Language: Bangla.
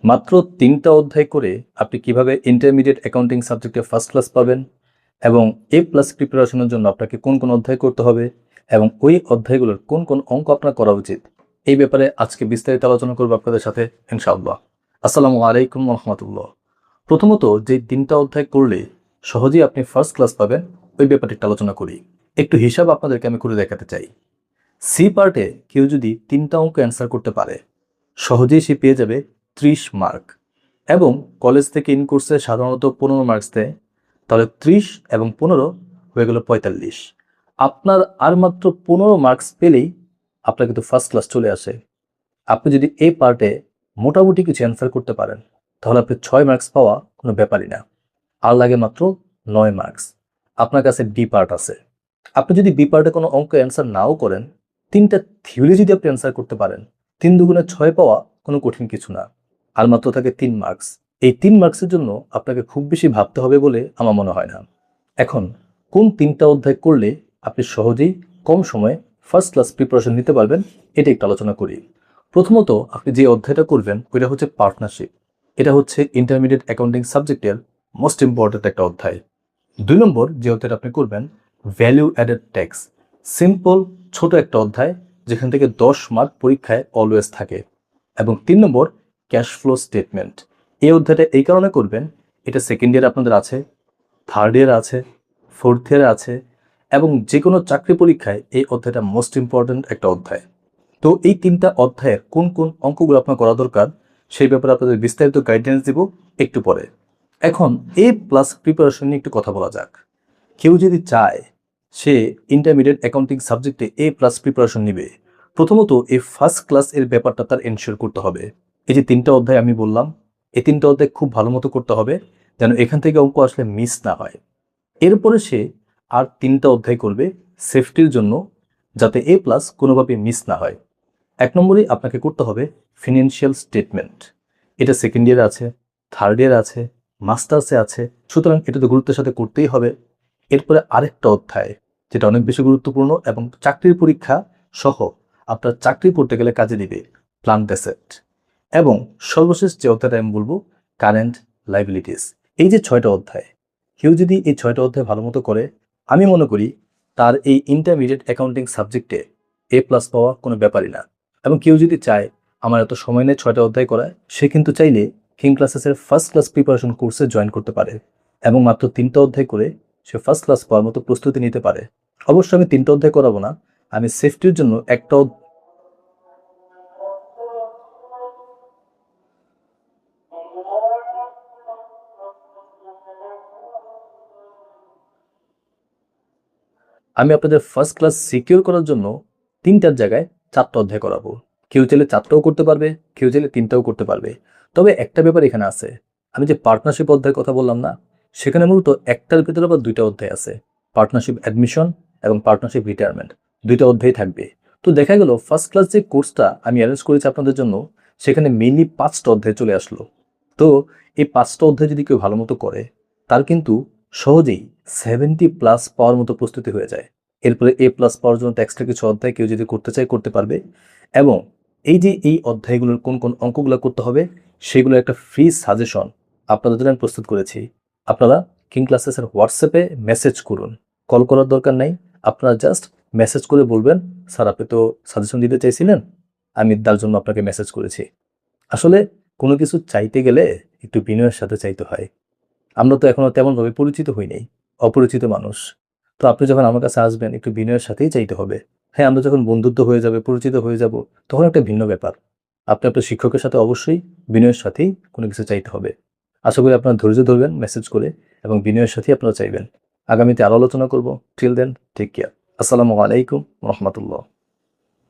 মাত্র 3টা অধ্যায় করে আপনি কিভাবে ইন্টারমিডিয়েট অ্যাকাউন্টিং সাবজেক্টে ফার্স্ট ক্লাস পাবেন এবং A+ প্রিপারেশনের জন্য আপনাকে কোন কোন অধ্যায় করতে হবে এবং ওই অধ্যায়গুলোর কোন কোন অঙ্ক আপনার করা উচিত, এই ব্যাপারে আজকে বিস্তারিত আলোচনা করবো আপনাদের সাথে ইনশাআল্লাহ। আসসালামু আলাইকুম রহমতুল্লাহ। প্রথমত যে 3টা অধ্যায় করলে সহজেই আপনি ফার্স্ট ক্লাস পাবেন ওই ব্যাপারে একটু আলোচনা করি। একটু হিসাব আপনাদেরকে আমি করে দেখাতে চাই। সি পার্টে কেউ যদি 3টা অঙ্ক অ্যান্সার করতে পারে সহজেই সে পেয়ে যাবে 30 মার্ক, এবং কলেজ থেকে ইন কোর্সে সাধারণত 15 মার্কস দেয়, তাহলে 30 এবং 15 হয়ে গেল 45। আপনার আর মাত্র 15 মার্কস পেলেই আপনার কিন্তু ফার্স্ট ক্লাস চলে আসে। আপনি যদি এই পার্টে মোটামুটি কিছু অ্যান্সার করতে পারেন তাহলে আপনি 6 মার্কস পাওয়া কোনো ব্যাপারই না, আর লাগে মাত্র 9 মার্কস। আপনার কাছে বি পার্ট আছে। আপনি যদি বি পার্টে কোনো অঙ্ক অ্যান্সার নাও করেন, 3টা থিওরি যদি আপনি অ্যান্সার করতে পারেন, 3 দুগুণে 6 পাওয়া কোনো কঠিন কিছু না, আর মাত্র থাকে 3 মার্কস। এই 3 মার্কসের জন্য আপনাকে খুব বেশি ভাবতে হবে বলে আমার মনে হয় না। এখন কোন 3টা অধ্যায় করলে আপনি সহজেই কম সময়ে ফার্স্ট ক্লাস প্রিপারেশন নিতে পারবেন, এটা একটু আলোচনা করি। প্রথমত আপনি যে অধ্যায়টা করবেন ওইটা হচ্ছে পার্টনারশিপ। এটা হচ্ছে ইন্টারমিডিয়েট অ্যাকাউন্টিং সাবজেক্টের মোস্ট ইম্পর্টেন্ট একটা অধ্যায়। 2 নম্বর যে অধ্যায়টা আপনি করবেন ভ্যালু অ্যাডেড ট্যাক্স। সিম্পল ছোট একটা অধ্যায় যেখান থেকে 10 মার্ক পরীক্ষায় অলওয়েজ থাকে। এবং 3 নম্বর ক্যাশ ফ্লো স্টেটমেন্ট। এই অধ্যায়টা এই কারণে করবেন, এটা সেকেন্ড ইয়ার আপনাদের আছে, থার্ড ইয়ার আছে, ফোর্থ ইয়ারে আছে, এবং যে কোনো চাকরি পরীক্ষায় এই অধ্যায়টা মোস্ট ইম্পর্টেন্ট একটা অধ্যায়। তো এই 3টা অধ্যায়ের কোন কোন অঙ্কগুলো আপনার করা দরকার সেই ব্যাপারে আপনাদের বিস্তারিত গাইডেন্স দিব একটু পরে। এখন A+ প্রিপারেশন নিয়ে একটু কথা বলা যাক। কেউ যদি চায় সে ইন্টারমিডিয়েট অ্যাকাউন্টিং সাবজেক্টে A+ প্রিপারেশন নিবে, প্রথমত এই ফার্স্ট ক্লাস এর ব্যাপারটা তার এনশিওর করতে হবে। এই যে 3টা অধ্যায় আমি বললাম, এই 3টা অধ্যায় খুব ভালো মতো করতে হবে যেন এখান থেকে অঙ্ক আসলে মিস না হয়। এরপরে সে আর 3টা অধ্যায় করবে সেফটির জন্য, যাতে A+ কোনোভাবে মিস না হয়। 1 নম্বরেই আপনাকে করতে হবে ফিনান্সিয়াল স্টেটমেন্ট। এটা সেকেন্ড ইয়ারে আছে, থার্ড ইয়ারে আছে, মাস্টার্সে আছে, সুতরাং এটা তো গুরুত্বের সাথে করতেই হবে। এরপরে আরেকটা অধ্যায় যেটা অনেক বেশি গুরুত্বপূর্ণ এবং চাকরির পরীক্ষা সহ আপনার চাকরি করতে গেলে কাজে দিবে, প্ল্যান্ট অ্যাসেট। এবং সর্বশেষ যে অধ্যায়টা আমি বলবো কারেন্ট লাইবিলিটিস। এই যে 6টা অধ্যায়, কেউ যদি এই 6টা অধ্যায় ভালো মতো করে, আমি মনে করি তার এই ইন্টারমিডিয়েট অ্যাকাউন্টিং সাবজেক্টে A+ পাওয়া কোনো ব্যাপারই না। এবং কেউ যদি চায় আমার এত সময় নেই 6টা অধ্যায় করায়, সে কিন্তু চাইলে কিং ক্লাসেসের ফার্স্ট ক্লাস প্রিপারেশন কোর্সে জয়েন করতে পারে এবং মাত্র 3টা অধ্যায় করে সে ফার্স্ট ক্লাস পাওয়ার মতো প্রস্তুতি নিতে পারে। অবশ্য আমি 3টা অধ্যায় করাবো না, আমি সেফটির জন্য একটা আমি আপনাদের ফার্স্ট ক্লাস সিকিউর করার জন্য 3টার জায়গায় 4টা অধ্যায় করাবো। কেউ চাইলে 4টাও করতে পারবে, কেউ চাইলে 3টাও করতে পারবে। তবে একটা ব্যাপার এখানে আছে, আমি যে পার্টনারশিপ অধ্যায়ের কথা বললাম না, সেখানে মূলত একটার ভিতরে আবার 2টা অধ্যায় আছে, পার্টনারশিপ অ্যাডমিশন এবং পার্টনারশিপ রিটায়ারমেন্ট, 2টা অধ্যায় থাকবে। তো দেখা গেল ফার্স্ট ক্লাস যে কোর্সটা আমি অ্যারেঞ্জ করেছি আপনাদের জন্য, সেখানে মেইনলি 5টা অধ্যায় চলে আসলো। তো এই 5টা অধ্যায় যদি কেউ ভালো মতো করে, তার কিন্তু সহজেই 70+ পাওয়ার মতো প্রস্তুতি হয়ে যায়। এরপরে A+ পাওয়ার জন্য এক্সট্রা কিছু অধ্যায় কেউ যদি করতে চায় করতে পারবে। এবং এই যে এই অধ্যায়গুলোর কোন কোন অঙ্কগুলো করতে হবে সেগুলো একটা ফ্রি সাজেশন আপনাদের জন্য আমি প্রস্তুত করেছি। আপনারা কিং ক্লাসেসের হোয়াটসঅ্যাপে মেসেজ করুন, কল করার দরকার নাই। আপনারা জাস্ট মেসেজ করে বলবেন, স্যার আপনি তো সাজেশন দিতে চাইছিলেন, আমি তার জন্য আপনাকে মেসেজ করেছি। আসলে কোনো কিছু চাইতে গেলে একটু বিনয়ের সাথে চাইতে হয়। আমরা তো এখনো তেমনভাবে পরিচিত হই নাই, অপরিচিত মানুষ। তো আপনি যখন আমার কাছে আসবেন একটু বিনয়ের সাথেই চাইতে হবে। হ্যাঁ, আমরা যখন বন্ধুত্ব হয়ে যাবে, পরিচিত হয়ে যাব, তখন একটা ভিন্ন ব্যাপার। আপনি আপনার শিক্ষকের সাথে অবশ্যই বিনয়ের সাথেই কোনো কিছু চাইতে হবে। আশা করি আপনারা ধৈর্য ধরবেন মেসেজ করে এবং বিনয়ের সাথেই আপনারা চাইবেন। আগামীতে আরো আলোচনা করব। Till then take care. আসসালামু আলাইকুম রহমতুল্লাহ।